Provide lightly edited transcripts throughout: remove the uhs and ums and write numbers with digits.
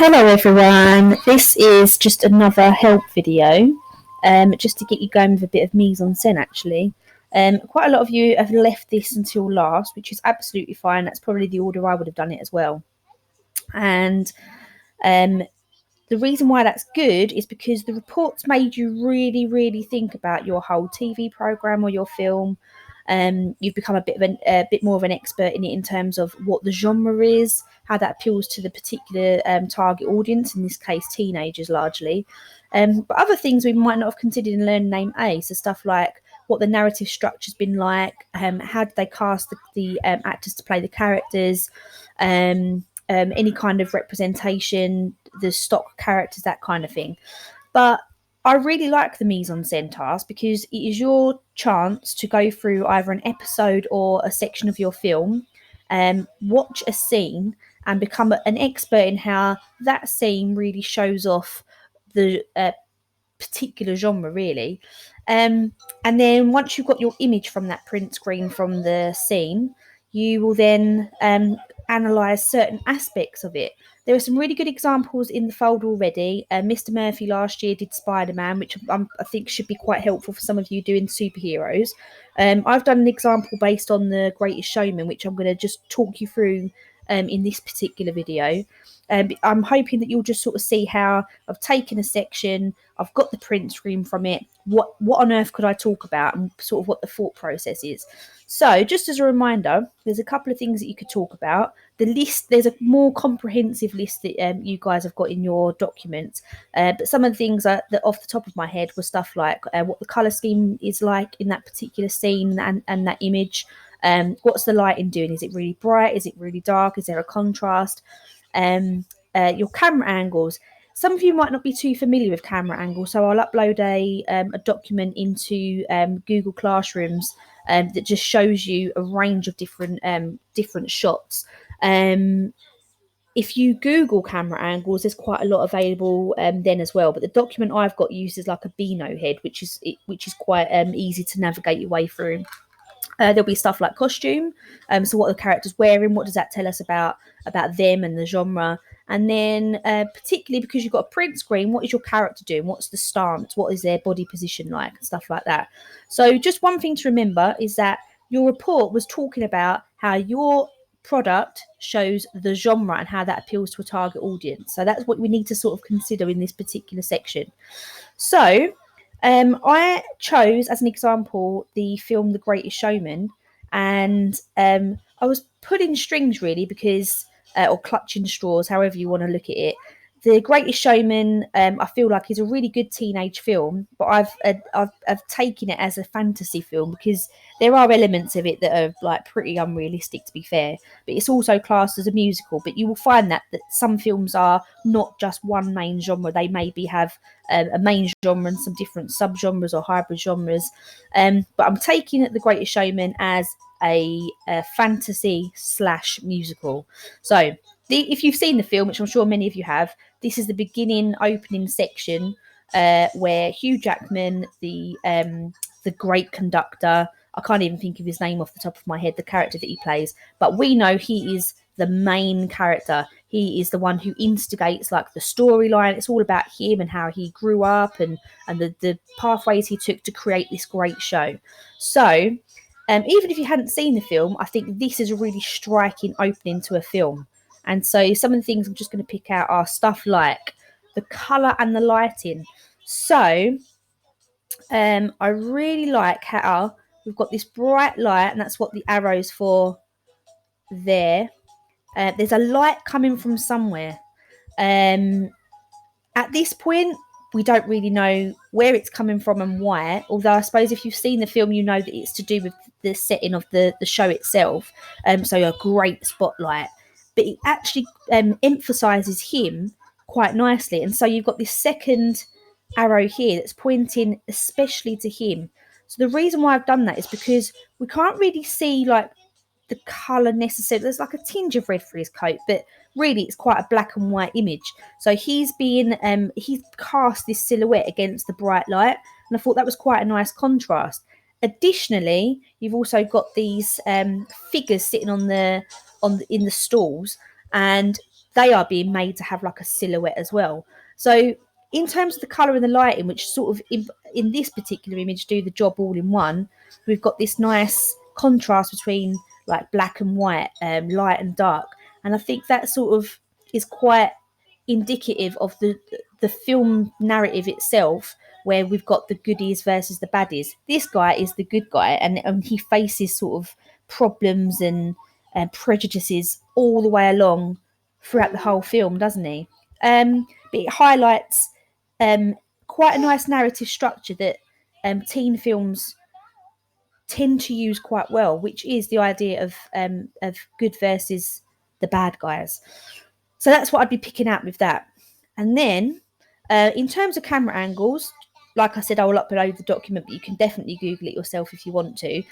Hello everyone, this is just another help video, just to get you going with a bit of mise en scene actually. Quite a lot of you have left this until last, which is absolutely fine. That's probably the order I would have done it as well. And um, the reason why that's good is because the reports made you really think about your whole TV program or your film. You've become a bit more of an expert in it in terms of what the genre is, how that appeals to the particular target audience, in this case teenagers largely. But other things we might not have considered in Learn Name A, so stuff like what the narrative structure's been like, how did they cast the actors to play the characters, any kind of representation, the stock characters, that kind of thing. But I really like the mise en scene task because it is your chance to go through either an episode or a section of your film, watch a scene, and become an expert in how that scene really shows off the particular genre, really. And then once you've got your image from that print screen from the scene, you will then analyze certain aspects of it. There are some really good examples in the fold already. Mr. Murphy last year did Spider-Man, which I think should be quite helpful for some of you doing superheroes. I've done an example based on the Greatest Showman, which I'm going to just talk you through in this particular video. I'm hoping that you'll just sort of see how I've taken a section, I've got the print screen from it, what on earth could I talk about, and sort of what the thought process is. So just as a reminder, there's a couple of things that you could talk about. The list, there's a more comprehensive list that you guys have got in your documents, but some of the things that off the top of my head were stuff like what the colour scheme is like in that particular scene and that image. What's the lighting doing? Is it really bright? Is it really dark? Is there a contrast? Your camera angles. Some of you might not be too familiar with camera angles, so I'll upload a document into Google Classrooms that just shows you a range of different shots. If you Google camera angles, there's quite a lot available then as well. But the document I've got uses like a Beano head, which is quite easy to navigate your way through. There'll be stuff like costume, so what the character's wearing, what does that tell us about them and the genre, and then particularly because you've got a print screen, what is your character doing, what's the stance, what is their body position like, and stuff like that. So just one thing to remember is that your report was talking about how your product shows the genre and how that appeals to a target audience. So that's what we need to sort of consider in this particular section. So I chose as an example the film The Greatest Showman, and I was pulling strings really because, or clutching straws, however you want to look at it. The Greatest Showman, I feel like, is a really good teenage film, but I've taken it as a fantasy film because there are elements of it that are like pretty unrealistic, to be fair. But it's also classed as a musical. But you will find that some films are not just one main genre; they maybe have a main genre and some different subgenres or hybrid genres. But I'm taking The Greatest Showman as a fantasy / musical. So if you've seen the film, which I'm sure many of you have, this is the beginning opening section where Hugh Jackman, the great conductor, I can't even think of his name off the top of my head, the character that he plays, but we know he is the main character. He is the one who instigates like the storyline. It's all about him and how he grew up and the pathways he took to create this great show. So even if you hadn't seen the film, I think this is a really striking opening to a film. And so some of the things I'm just going to pick out are stuff like the colour and the lighting. So I really like how we've got this bright light, and that's what the arrow's for there. There's a light coming from somewhere. At this point, we don't really know where it's coming from and why, although I suppose if you've seen the film, you know that it's to do with the setting of the show itself. So a great spotlight. But it actually emphasises him quite nicely. And so you've got this second arrow here that's pointing especially to him. So the reason why I've done that is because we can't really see like the colour necessarily. There's like a tinge of red for his coat, but really it's quite a black and white image. So he's cast this silhouette against the bright light, and I thought that was quite a nice contrast. Additionally, you've also got these figures sitting in the stalls, and they are being made to have like a silhouette as well. So in terms of the colour and the lighting, which sort of in this particular image do the job all in one, we've got this nice contrast between like black and white, light and dark. And I think that sort of is quite indicative of the film narrative itself, where we've got the goodies versus the baddies. This guy is the good guy, and he faces sort of problems and prejudices all the way along throughout the whole film, doesn't he? But it highlights quite a nice narrative structure that teen films tend to use quite well, which is the idea of good versus the bad guys. So that's what I'd be picking out with that. And then in terms of camera angles, like I said, I will upload the document, but you can definitely Google it yourself if you want to.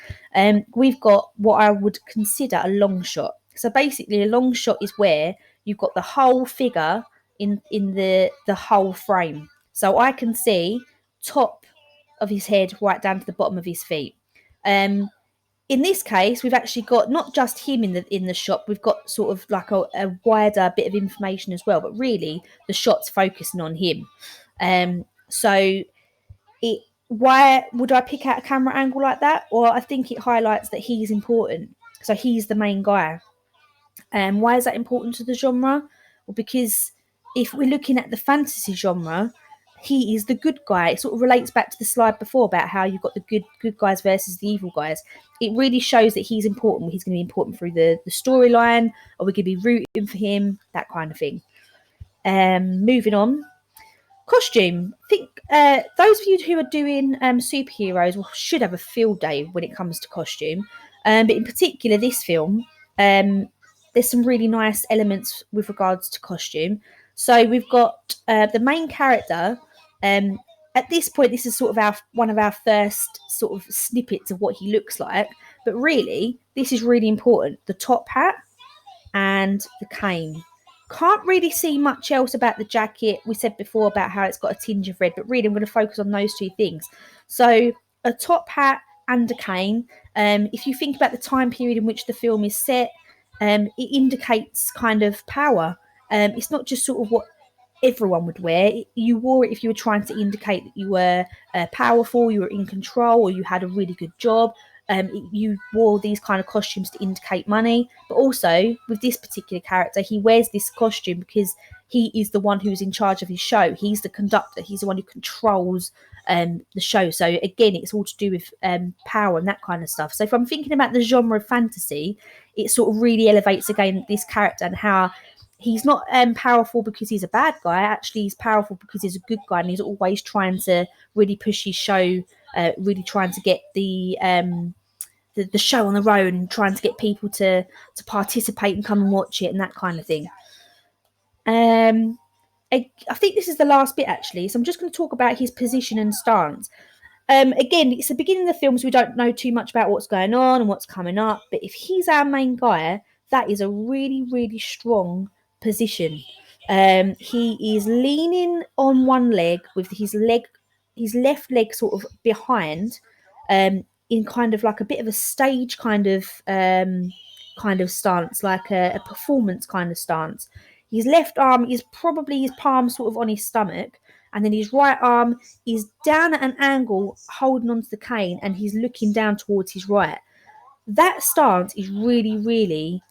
We've got what I would consider a long shot. So basically a long shot is where you've got the whole figure in the whole frame. So I can see top of his head right down to the bottom of his feet. In this case, we've actually got not just him in the shot, we've got sort of like a wider bit of information as well, but really the shot's focusing on him. So why would I pick out a camera angle like that? Well, I think it highlights that he's important. So he's the main guy. Why is that important to the genre? Well, because if we're looking at the fantasy genre, he is the good guy. It sort of relates back to the slide before about how you've got the good guys versus the evil guys. It really shows that he's important. He's going to be important through the storyline, or we're going to be rooting for him, that kind of thing. Moving on. Costume. I think those of you who are doing superheroes should have a field day when it comes to costume. But in particular, this film, there's some really nice elements with regards to costume. So we've got the main character. At this point, this is sort of one of our first sort of snippets of what he looks like. But really, this is really important. The top hat and the cane. Can't really see much else about the jacket. We said before about how it's got a tinge of red, but really I'm going to focus on those two things. So a top hat and a cane. If you think about the time period in which the film is set, it indicates kind of power. It's not just sort of what everyone would wear. You wore it if you were trying to indicate that you were powerful, you were in control, or you had a really good job. You wore these kind of costumes to indicate money. But also with this particular character, he wears this costume because he is the one who's in charge of his show. He's the conductor. He's the one who controls the show. So again, it's all to do with power and that kind of stuff. So if I'm thinking about the genre of fantasy, it sort of really elevates again this character and how he's not powerful because he's a bad guy. Actually, he's powerful because he's a good guy, and he's always trying to really push his show, really trying to get the show on the road and trying to get people to participate and come and watch it and that kind of thing. I think this is the last bit actually, so I'm just going to talk about his position and stance. Again, it's the beginning of the film, so we don't know too much about what's going on and what's coming up, but if he's our main guy, that is a really, really strong position. He is leaning on one leg with his left leg sort of behind, in kind of like a bit of a stage kind of stance, like a performance kind of stance. His left arm is probably his palm sort of on his stomach, and then his right arm is down at an angle holding onto the cane, and he's looking down towards his right. That stance is really, really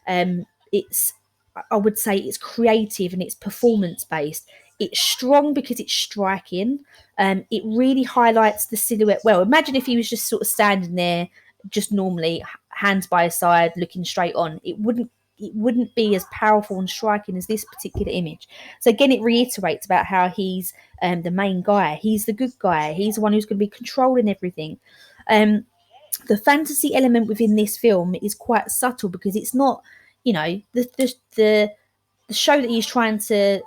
I would say it's creative and it's performance based. It's strong because it's striking. It really highlights the silhouette well. Imagine if he was just sort of standing there, just normally, hands by his side, looking straight on. It wouldn't be as powerful and striking as this particular image. So again, it reiterates about how he's the main guy. He's the good guy. He's the one who's going to be controlling everything. The fantasy element within this film is quite subtle because it's not, the show that he's trying to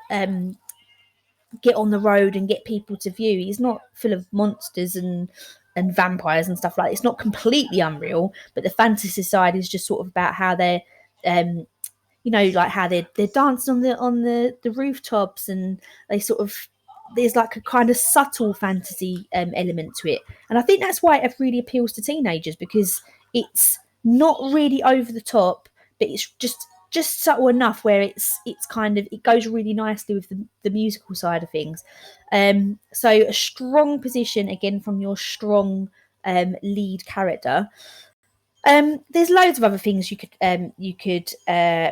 get on the road and get people to view. He's not full of monsters and vampires and stuff like that. It's not completely unreal, but the fantasy side is just sort of about how they're like how they're dancing on the rooftops, and they sort of, there's like a kind of subtle fantasy element to it. And I think that's why it really appeals to teenagers, because it's not really over the top, but it's just just subtle enough where it's kind of, it goes really nicely with the musical side of things. So a strong position again from your strong lead character. There's loads of other things you could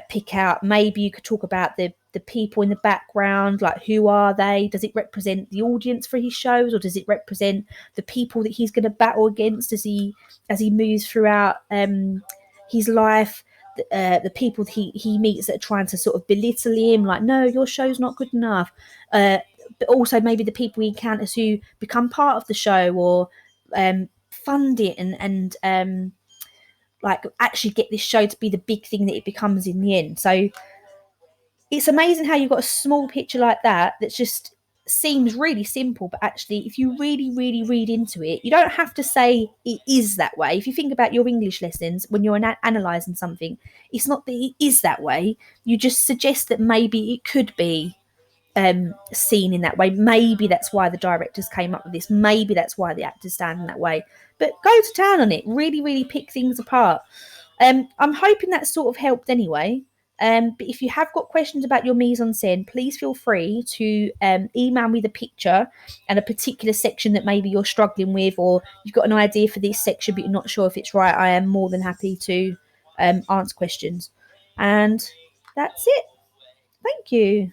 pick out. Maybe you could talk about the people in the background, like who are they? Does it represent the audience for his shows, or does it represent the people that he's going to battle against as he moves throughout his life? The people that he meets that are trying to sort of belittle him, like, no, your show's not good enough. But also maybe the people he encounters who become part of the show, or fund it, and like actually get this show to be the big thing that it becomes in the end. So it's amazing how you've got a small picture like that just seems really simple, but actually if you really really read into it, you don't have to say it is that way. If you think about your English lessons when you're analysing something, it's not that it is that way, you just suggest that maybe it could be seen in that way. Maybe that's why the directors came up with this, maybe that's why the actors stand in that way. But go to town on it, really really pick things apart. I'm hoping that sort of helped anyway. But if you have got questions about your mise en scene, please feel free to email me the picture and a particular section that maybe you're struggling with, or you've got an idea for this section but you're not sure if it's right. I am more than happy to answer questions. And that's it. Thank you.